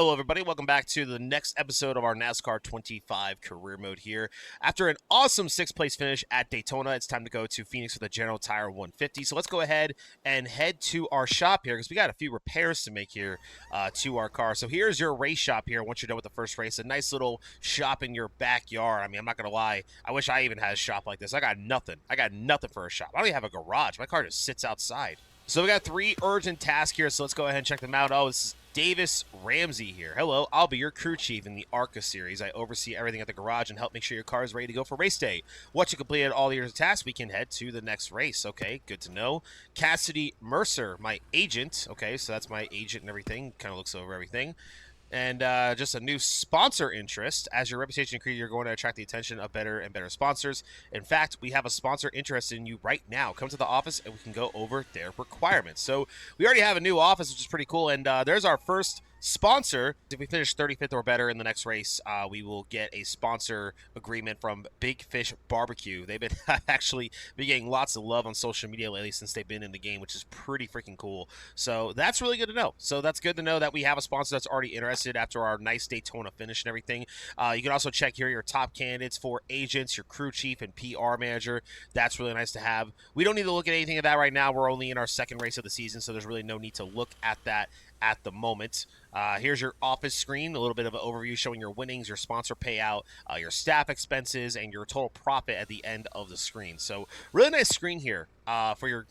Hello, everybody. Welcome back to the next episode of our NASCAR 25 career mode here. After an awesome sixth-place finish at Daytona, it's time to go to Phoenix for the General Tire 150. So let's go ahead and head to our shop here because we got a few repairs to make here to our car. So here's your race shop here once you're done with the first race. A nice little shop in your backyard. I mean, I'm not going to lie. I wish I even had a shop like this. I got nothing. I got nothing for a shop. I don't even have a garage. My car just sits outside. So we got 3 urgent tasks here, so let's go ahead and check them out. Oh, this is Davis Ramsey here. Hello, I'll be your crew chief in the ARCA series. I oversee everything at the garage and help make sure your car is ready to go for race day. Once you completed all your tasks, we can head to the next race. Okay, good to know. Cassidy Mercer, my agent. Okay, so that's my agent and everything. Kind of looks over everything. And just a new sponsor interest. As your reputation increases, you're going to attract the attention of better and better sponsors. In fact, we have a sponsor interested in you right now. Come to the office and we can go over their requirements. So we already have a new office, which is pretty cool. And there's our first sponsor. If we finish 35th or better in the next race, we will get a sponsor agreement from Big Fish Barbecue. They've been actually been getting lots of love on social media lately since they've been in the game, which is pretty freaking cool. So that's really good to know. So that's good to know that we have a sponsor that's already interested after our nice Daytona finish and everything. You can also check here your top candidates for agents, your crew chief, and PR manager. That's really nice to have. We don't need to look at anything of that right now. We're only in our second race of the season, so there's really no need to look at that at the moment. Here's your office screen, a little bit of an overview showing your winnings, your sponsor payout, your staff expenses, and your total profit at the end of the screen. So really nice screen here for your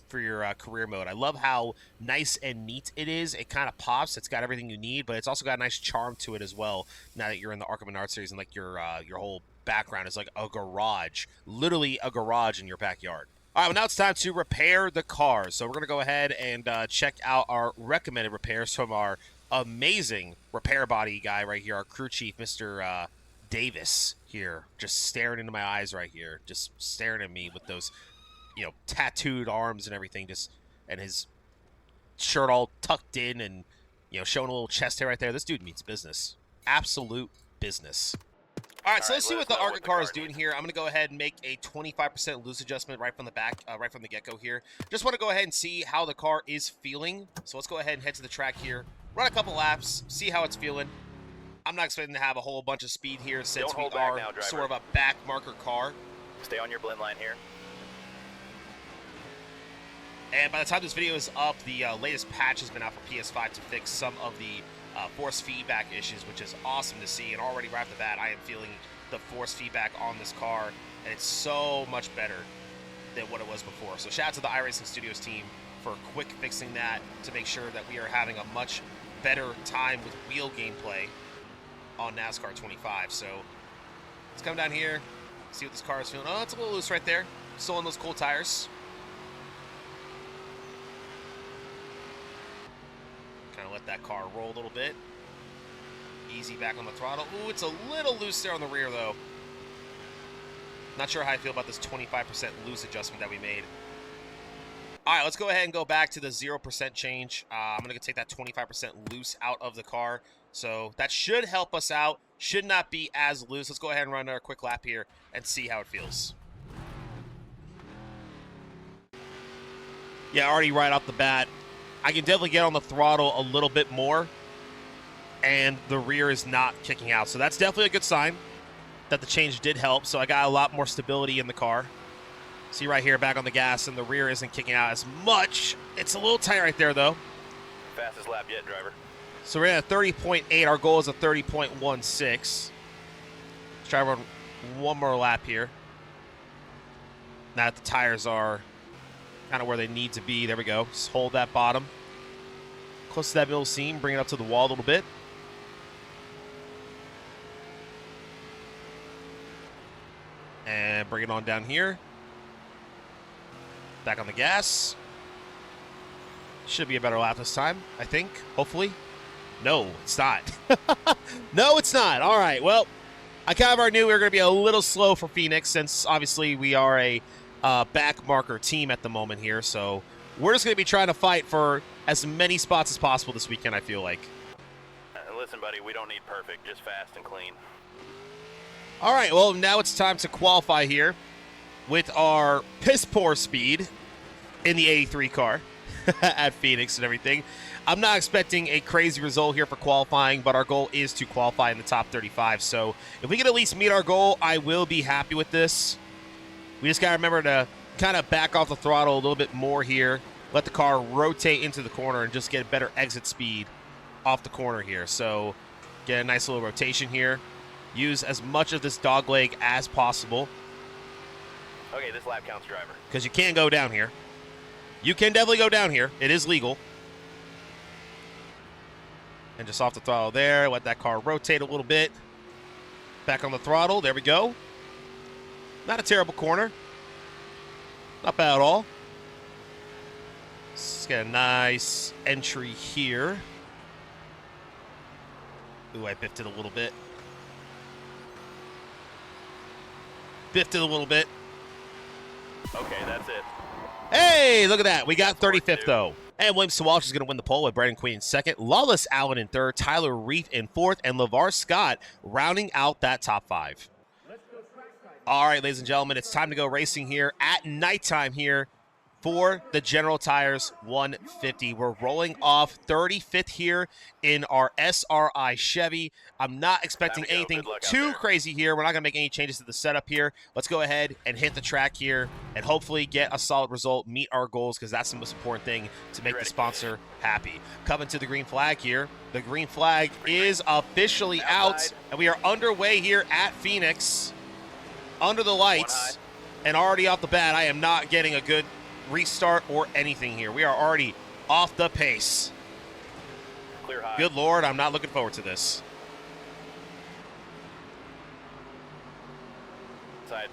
career mode. I love how nice and neat it is. It kind of pops. It's got everything you need, but it's also got a nice charm to it as well. Now that you're in the Arkham Menard series and like your whole background is like a garage, literally a garage in your backyard. All right, well, now it's time to repair the cars. So we're going to go ahead and check out our recommended repairs from our amazing repair body guy right here, our crew chief, Mr. Davis here, just staring into my eyes right here, just staring at me with those, tattooed arms and everything, and his shirt all tucked in and, showing a little chest hair right there. This dude means business. Absolute business. All right, so let's see what the ARCA car is doing here. I'm going to go ahead and make a 25% loose adjustment right from the back, right from the get-go here. Just want to go ahead and see how the car is feeling. So let's go ahead and head to the track here, run a couple laps, see how it's feeling. I'm not expecting to have a whole bunch of speed here since we are sort of a back marker car. Stay on your blend line here. And by the time this video is up, the latest patch has been out for PS5 to fix some of the force feedback issues, which is awesome to see. And already right off the bat, I am feeling the force feedback on this car, and it's so much better than what it was before. So shout out to the iRacing Studios team for quick fixing that to make sure that we are having a much better time with wheel gameplay on NASCAR 25. So let's come down here, see what this car is feeling. Oh, it's a little loose right there. Still on those cool tires. Let that car roll a little bit. Easy back on the throttle. Ooh, it's a little loose there on the rear, though. Not sure how I feel about this 25% loose adjustment that we made. All right, let's go ahead and go back to the 0% change. I'm going to take that 25% loose out of the car. So that should help us out. Should not be as loose. Let's go ahead and run a quick lap here and see how it feels. Yeah, already right off the bat, I can definitely get on the throttle a little bit more, and the rear is not kicking out. So that's definitely a good sign that the change did help. So I got a lot more stability in the car. See right here, back on the gas, and the rear isn't kicking out as much. It's a little tight right there, though. Fastest lap yet, driver. So we're at a 30.8. Our goal is a 30.16. Let's try run one more lap here. Now that the tires are kind of where they need to be. There we go. Just hold that bottom close to that middle seam, bring it up to the wall a little bit. And bring it on down here. Back on the gas. Should be a better lap this time, I think, hopefully. No, it's not. No, it's not. All right, well, I kind of already knew we were going to be a little slow for Phoenix since obviously we are a back marker team at the moment here. So we're just going to be trying to fight for as many spots as possible this weekend, I feel like. Listen, buddy, we don't need perfect, just fast and clean. All right, well, now it's time to qualify here with our piss-poor speed in the 83 car. at Phoenix and everything. I'm not expecting a crazy result here for qualifying, but our goal is to qualify in the top 35. So if we can at least meet our goal, I will be happy with this. We just got to remember to kind of back off the throttle a little bit more here. Let the car rotate into the corner and just get better exit speed off the corner here. So get a nice little rotation here. Use as much of this dog leg as possible. Okay, this lap counts, driver. Because you can go down here. You can definitely go down here. It is legal. And just off the throttle there. Let that car rotate a little bit. Back on the throttle. There we go. Not a terrible corner. Not bad at all. Let's get a nice entry here. Ooh, I biffed it a little bit. Biffed it a little bit. Okay, that's it. Hey, look at that. We got 35th, though. And William Sawalsh is going to win the pole with Brandon Queen in second. Lawless Allen in third. Tyler Reef in fourth. And LeVar Scott rounding out that top 5. All right, ladies and gentlemen, it's time to go racing here at nighttime here for the General Tires 150. We're rolling off 35th here in our SRI Chevy. I'm not expecting anything too crazy here. We're not going to make any changes to the setup here. Let's go ahead and hit the track here and hopefully get a solid result, meet our goals, because that's the most important thing to make the sponsor happy. Coming to the green flag here. The green flag is officially out, and we are underway here at Phoenix under the lights. And already off the bat, I am not getting a good restart or anything here. We are already off the pace. Clear high. Good Lord, I'm not looking forward to this. Side.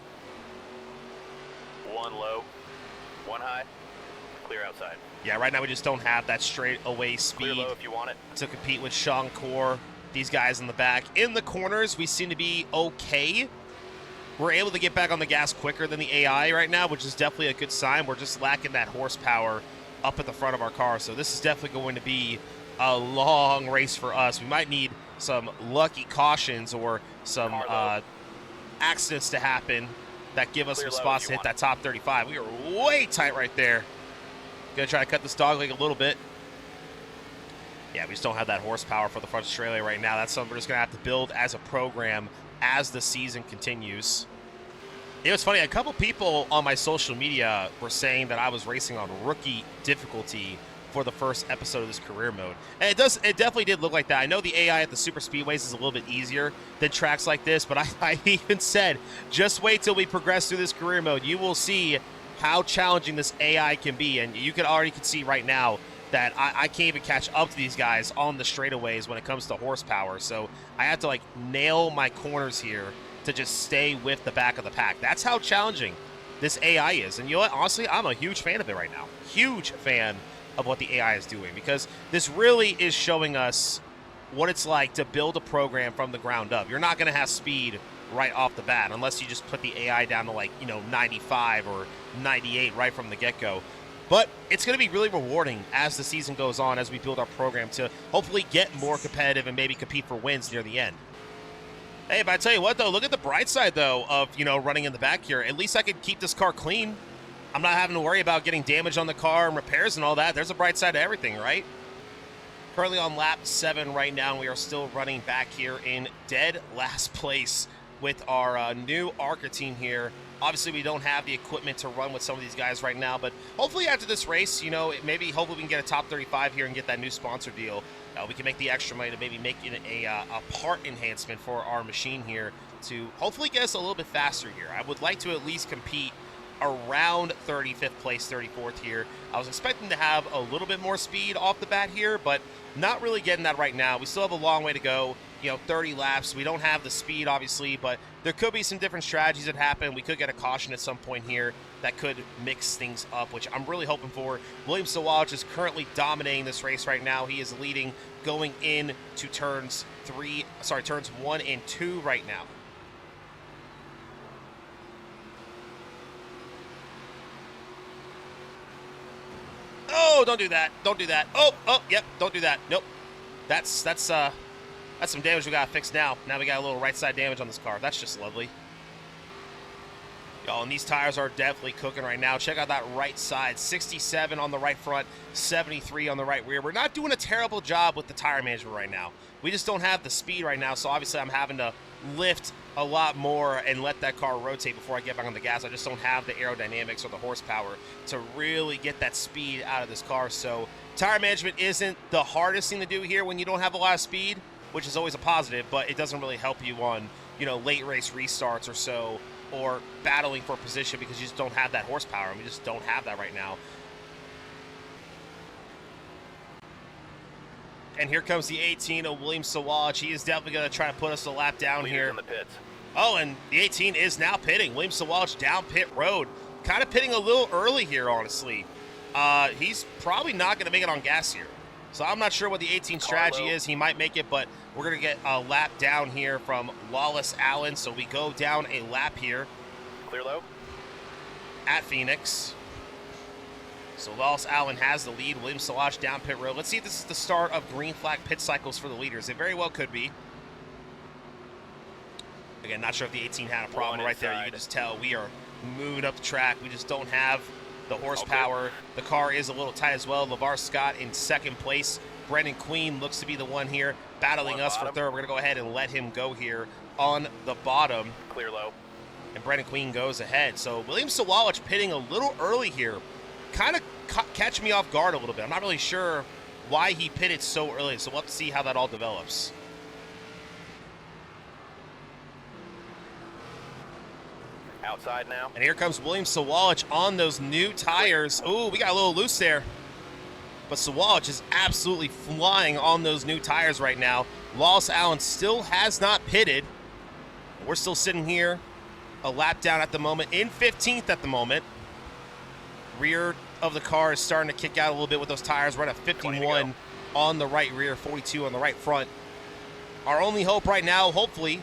One low, one high, clear outside. Yeah, right now we just don't have that straight away speed Clear low if you want it. to compete with Sean Core. These guys in the back. In the corners, we seem to be okay. We're able to get back on the gas quicker than the AI right now, which is definitely a good sign. We're just lacking that horsepower up at the front of our car. So this is definitely going to be a long race for us. We might need some lucky cautions or some accidents to happen that give us some spots to hit that top 35. We are way tight right there. Gonna try to cut this dog leg a little bit. Yeah, we just don't have that horsepower for the front Australia right now. That's something we're just gonna have to build as a program as the season continues. It was funny, a couple people on my social media were saying that I was racing on rookie difficulty for the first episode of this career mode. And it definitely did look like that. I know the AI at the super speedways is a little bit easier than tracks like this, but I even said, just wait till we progress through this career mode. You will see how challenging this AI can be, and you can already see right now that I can't even catch up to these guys on the straightaways when it comes to horsepower. So I have to like nail my corners here to just stay with the back of the pack. That's how challenging this AI is. And you know what? Honestly, I'm a huge fan of it right now. Huge fan of what the AI is doing, because this really is showing us what it's like to build a program from the ground up. You're not going to have speed right off the bat unless you just put the AI down to like, 95 or 98 right from the get-go. But it's going to be really rewarding as the season goes on, as we build our program to hopefully get more competitive and maybe compete for wins near the end. Hey, but I tell you what, though, look at the bright side, though, of, running in the back here. At least I could keep this car clean. I'm not having to worry about getting damage on the car and repairs and all that. There's a bright side to everything, right? Currently on lap 7 right now, and we are still running back here in dead last place with our new ARCA team here. Obviously, we don't have the equipment to run with some of these guys right now, but hopefully after this race, hopefully we can get a top 35 here and get that new sponsor deal. We can make the extra money to maybe make it a part enhancement for our machine here to hopefully get us a little bit faster here. I would like to at least compete around 35th place, 34th here. I was expecting to have a little bit more speed off the bat here, but not really getting that right now. We still have a long way to go. 30 laps. We don't have the speed, obviously, but there could be some different strategies that happen. We could get a caution at some point here that could mix things up, which I'm really hoping for. William Sawalsh is currently dominating this race right now. He is leading going into turns 1 and 2 right now. Oh, don't do that. Don't do that. Oh, yep, don't do that. Nope. That's some damage we gotta fix now. Now we got a little right side damage on this car. That's just lovely. Oh, and these tires are definitely cooking right now. Check out that right side. 67 on the right front, 73 on the right rear. We're not doing a terrible job with the tire management right now. We just don't have the speed right now, so obviously I'm having to lift a lot more and let that car rotate before I get back on the gas. I just don't have the aerodynamics or the horsepower to really get that speed out of this car. So tire management isn't the hardest thing to do here when you don't have a lot of speed, which is always a positive, but it doesn't really help you on, late race restarts or so, or battling for position because you just don't have that horsepower, and we just don't have that right now. And here comes the 18 of William Sawalich. He is definitely going to try to put us a lap down here. In the pits. Oh, and the 18 is now pitting. William Sawalich down pit road. Kind of pitting a little early here, honestly. He's probably not going to make it on gas here. So I'm not sure what the 18 strategy is. He might make it, but we're going to get a lap down here from Lawless Allen. So we go down a lap here. Clear low. At Phoenix. So Lawless Allen has the lead. William Sawalich down pit road. Let's see if this is the start of green flag pit cycles for the leaders. It very well could be. Again, not sure if the 18 had a problem right there. You can just tell we are moving up the track. We just don't have the horsepower. Okay. The car is a little tight as well. LeVar Scott in second place. Brendan Queen looks to be the one here battling us for third. We're going to go ahead and let him go here on the bottom. Clear low. And Brendan Queen goes ahead. So William Sawalich pitting a little early here. Kind of catch me off guard a little bit. I'm not really sure why he pitted so early. So we'll have to see how that all develops. Outside now. And here comes William Sawalich on those new tires. Ooh, we got a little loose there. But Sawalich is absolutely flying on those new tires right now. Lawless Allen still has not pitted. We're still sitting here a lap down at the moment, in 15th at the moment. Rear of the car is starting to kick out a little bit with those tires. We're at 51 on the right rear, 42 on the right front. Our only hope right now, hopefully,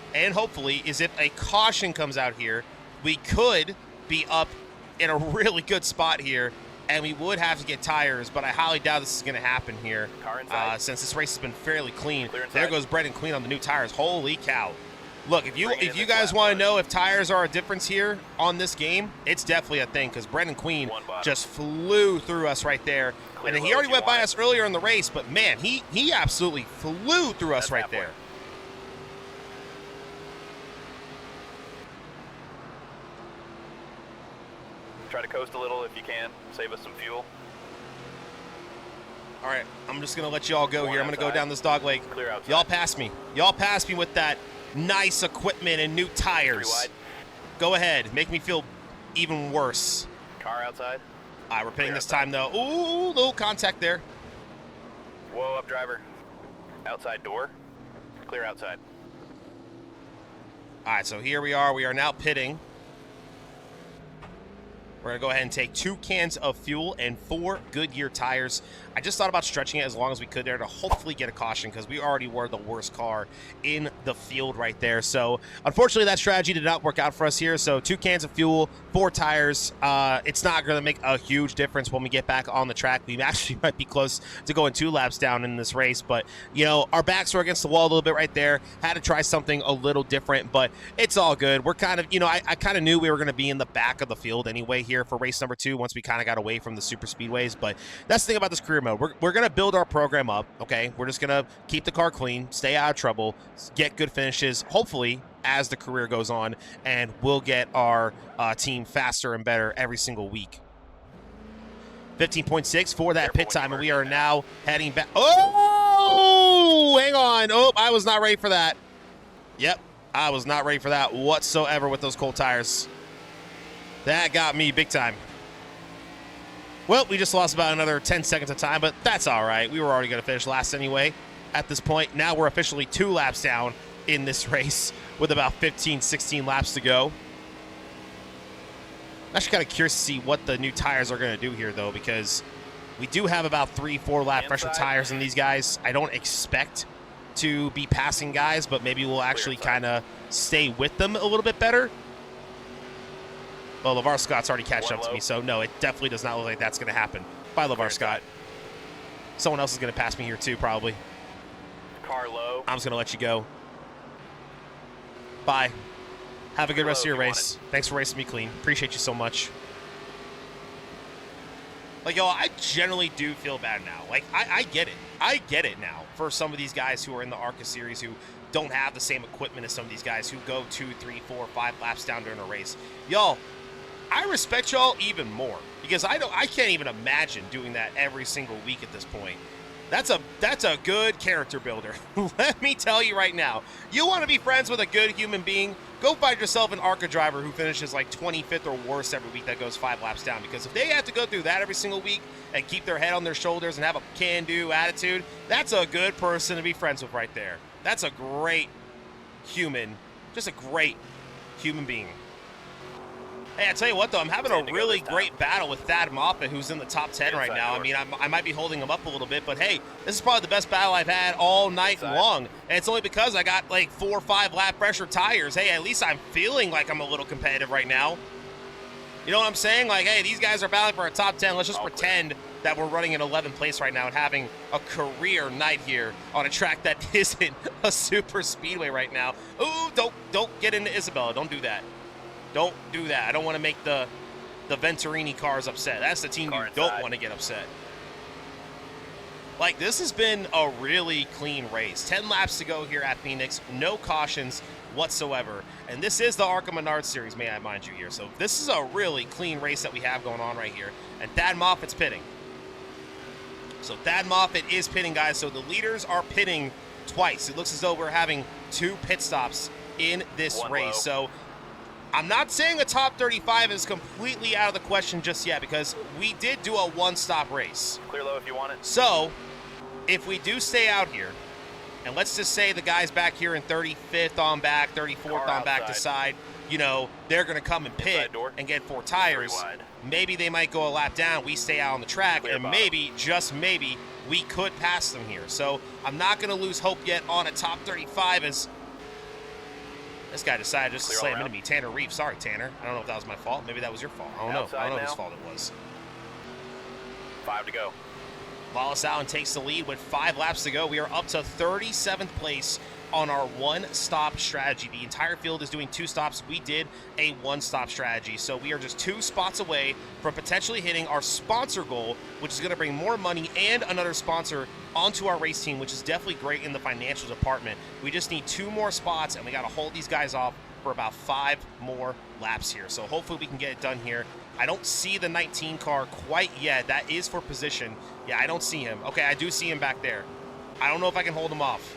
is if a caution comes out here, we could be up in a really good spot here, and we would have to get tires, but I highly doubt this is going to happen here since this race has been fairly clean. There goes Brendan Queen on the new tires. Holy cow. Look, if you guys want to know if tires are a difference here on this game, it's definitely a thing because Brendan Queen just flew through us right there. And he already went by us earlier in the race, but man, he absolutely flew through us right there. Try to coast a little if you can. Save us some fuel. All right, I'm just going to let you all go here. I'm going to go down this dog leg. Y'all pass me. Y'all pass me with that nice equipment and new tires. Go ahead. Make me feel even worse. Car outside. All right, we're pitting this time, though. Ooh, little contact there. Whoa, up driver. Outside door. Clear outside. All right, so here we are. We are now pitting. We're going to go ahead and take 2 cans of fuel and 4 Goodyear tires. I just thought about stretching it as long as we could there to hopefully get a caution because we already were the worst car in the field right there. So, unfortunately, that strategy did not work out for us here. So, 2 cans of fuel, 4 tires. It's not going to make a huge difference when we get back on the track. We actually might be close to going 2 laps down in this race. But, our backs were against the wall a little bit right there. Had to try something a little different, but it's all good. We're kind of, I kind of knew we were going to be in the back of the field anyway here for race number 2 once we kind of got away from the super speedways. But that's the thing about this career mode. We're going to build our program up, okay? We're just going to keep the car clean, stay out of trouble, get good finishes, hopefully, as the career goes on, and we'll get our team faster and better every single week. 15.6 for that pit time, and we are now heading back. Oh, hang on. Oh, I was not ready for that. Yep, I was not ready for that whatsoever with those cold tires. That got me big time. Well, we just lost about another 10 seconds of time, but that's all right. We were already going to finish last anyway at this point. Now we're officially 2 laps down in this race with about 15, 16 laps to go. I'm actually kind of curious to see what the new tires are going to do here, though, because we do have about 3-4 lap fresher tires in these guys. I don't expect to be passing guys, but maybe we'll actually kind of stay with them a little bit better. Well, LeVar Scott's already catched up to me, so no, it definitely does not look like that's going to happen. Bye, LeVar Scott. Someone else is going to pass me here too, probably. Car low. I'm just going to let you go. Bye. Have a good rest of your Low if you race. Thanks for racing me clean. Appreciate you so much. Like, yo, I generally do feel bad now. Like, I get it. I get it now for some of these guys who are in the ARCA series who don't have the same equipment as some of these guys who go 2, 3, 4, 5 laps down during a race. Y'all, I respect y'all even more because I can't even imagine doing that every single week at this point. That's a good character builder. Let me tell you right now. You want to be friends with a good human being? Go find yourself an ARCA driver who finishes like 25th or worse every week that goes 5 laps down. Because if they have to go through that every single week and keep their head on their shoulders and have a can-do attitude, that's a good person to be friends with right there. That's a great human, just a great human being. Hey, I tell you what, though, I'm having a really great battle with Thad Moffitt, who's in the top 10 right now. I mean, I might be holding him up a little bit, but hey, this is probably the best battle I've had all night long. And it's only because I got like 4 or 5 lap pressure tires. Hey, at least I'm feeling like I'm a little competitive right now. You know what I'm saying? Like, hey, these guys are battling for a top 10. Let's just pretend that we're running in 11th place right now and having a career night here on a track that isn't a super speedway right now. Ooh, don't get into Isabella. Don't do that. Don't do that. I don't want to make the Venturini cars upset. That's the team you don't want to get upset. Like, this has been a really clean race. 10 laps to go here at Phoenix. No cautions whatsoever. And this is the ARCA Menard Series, may I mind you here. So this is a really clean race that we have going on right here. And Thad Moffitt's pitting. So Thad Moffitt is pitting, guys. So the leaders are pitting twice. It looks as though we're having 2 pit stops in this race. So I'm not saying a top 35 is completely out of the question just yet because we did do a 1-stop race. Clear low if you want it. So if we do stay out here, and let's just say the guys back here in 35th on back, 34th on back decide, you know, they're going to come and pit and get 4 tires. Maybe they might go a lap down. We stay out on the track, and maybe, just maybe, we could pass them here. So I'm not going to lose hope yet on a top 35 as this guy decided just to slam into me. Tanner Reeves. Sorry, Tanner. I don't know if that was my fault. Maybe that was your fault. I don't know. I don't know whose fault it was. 5 to go. Wallace Allen takes the lead with 5 laps to go. We are up to 37th place on our 1-stop strategy. The entire field is doing 2 stops. We did a 1-stop strategy. So we are just 2 spots away from potentially hitting our sponsor goal, which is going to bring more money and another sponsor onto our race team, which is definitely great in the financial department. We just need 2 more spots, and we got to hold these guys off for about 5 more laps here. So hopefully we can get it done here. I don't see the 19 car quite yet. That is for position. Yeah, I don't see him. Okay, I do see him back there. I don't know if I can hold him off.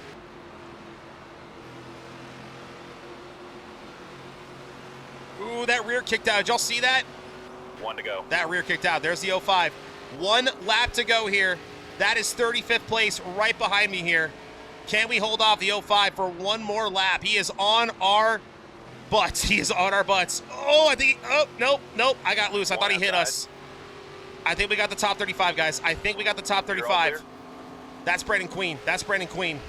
Ooh, that rear kicked out. Did y'all see that? 1 to go. That rear kicked out. There's the 05. 1 lap to go here. That is 35th place right behind me here. Can we hold off the 05 for 1 more lap? He is on our butts. He is on our butts. Oh, I think, oh, nope. I got loose. I thought he hit us. I think we got the top 35, guys. I think we got the top 35. That's Brandon Queen. That's Brandon Queen.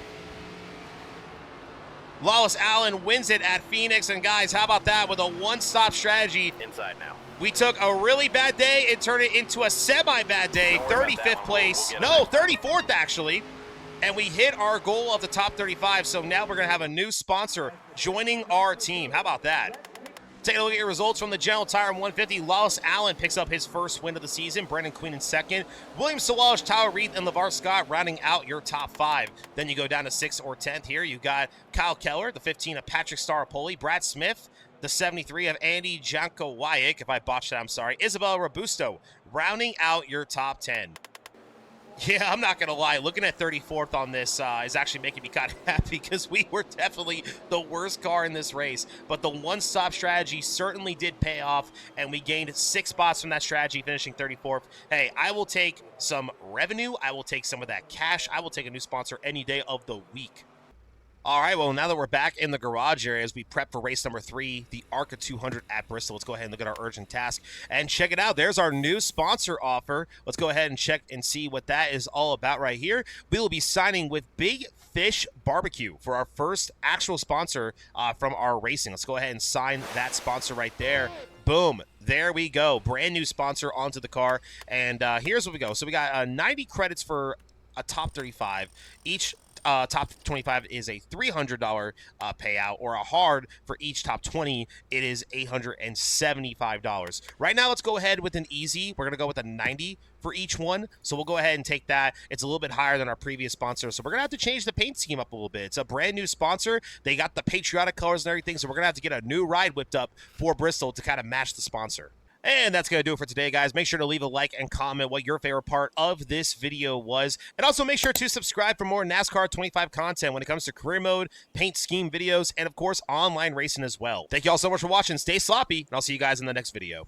Wallace Allen wins it at Phoenix. And, guys, how about that with a 1-stop strategy? Inside now. We took a really bad day and turned it into a semi-bad day. 35th place. No, 34th, actually. And we hit our goal of the top 35. So now we're going to have a new sponsor joining our team. How about that? Take a look at your results from the General Tire 150. Wallace Allen picks up his first win of the season. Brandon Queen in second. William Sawallish, Tyler Reith, and LeVar Scott rounding out your top 5. Then you go down to 6th or 10th here. You've got Kyle Keller, the 15 of Patrick Staropoli. Brad Smith, the 73 of Andy Jankowiak. If I botched that, I'm sorry. Isabella Robusto rounding out your top 10. Yeah, I'm not going to lie. Looking at 34th on this is actually making me kind of happy because we were definitely the worst car in this race. But the 1-stop strategy certainly did pay off, and we gained 6 spots from that strategy, finishing 34th. Hey, I will take some revenue. I will take some of that cash. I will take a new sponsor any day of the week. All right, well, now that we're back in the garage area as we prep for race number 3, the ARCA 200 at Bristol, let's go ahead and look at our urgent task and check it out. There's our new sponsor offer. Let's go ahead and check and see what that is all about right here. We will be signing with Big Fish Barbecue for our first actual sponsor from our racing. Let's go ahead and sign that sponsor right there. Boom. There we go. Brand new sponsor onto the car. And here's what we go. So we got 90 credits for a top 35. Each top 25 is a $300 payout, or a hard for each top 20, it is $875. Right now, let's go ahead with an easy. We're going to go with a 90 for each one. So we'll go ahead and take that. It's a little bit higher than our previous sponsor. So we're going to have to change the paint scheme up a little bit. It's a brand new sponsor. They got the patriotic colors and everything. So we're going to have to get a new ride whipped up for Bristol to kind of match the sponsor. And that's going to do it for today, guys. Make sure to leave a like and comment what your favorite part of this video was. And also make sure to subscribe for more NASCAR 25 content when it comes to career mode, paint scheme videos, and of course, online racing as well. Thank you all so much for watching. Stay sloppy, and I'll see you guys in the next video.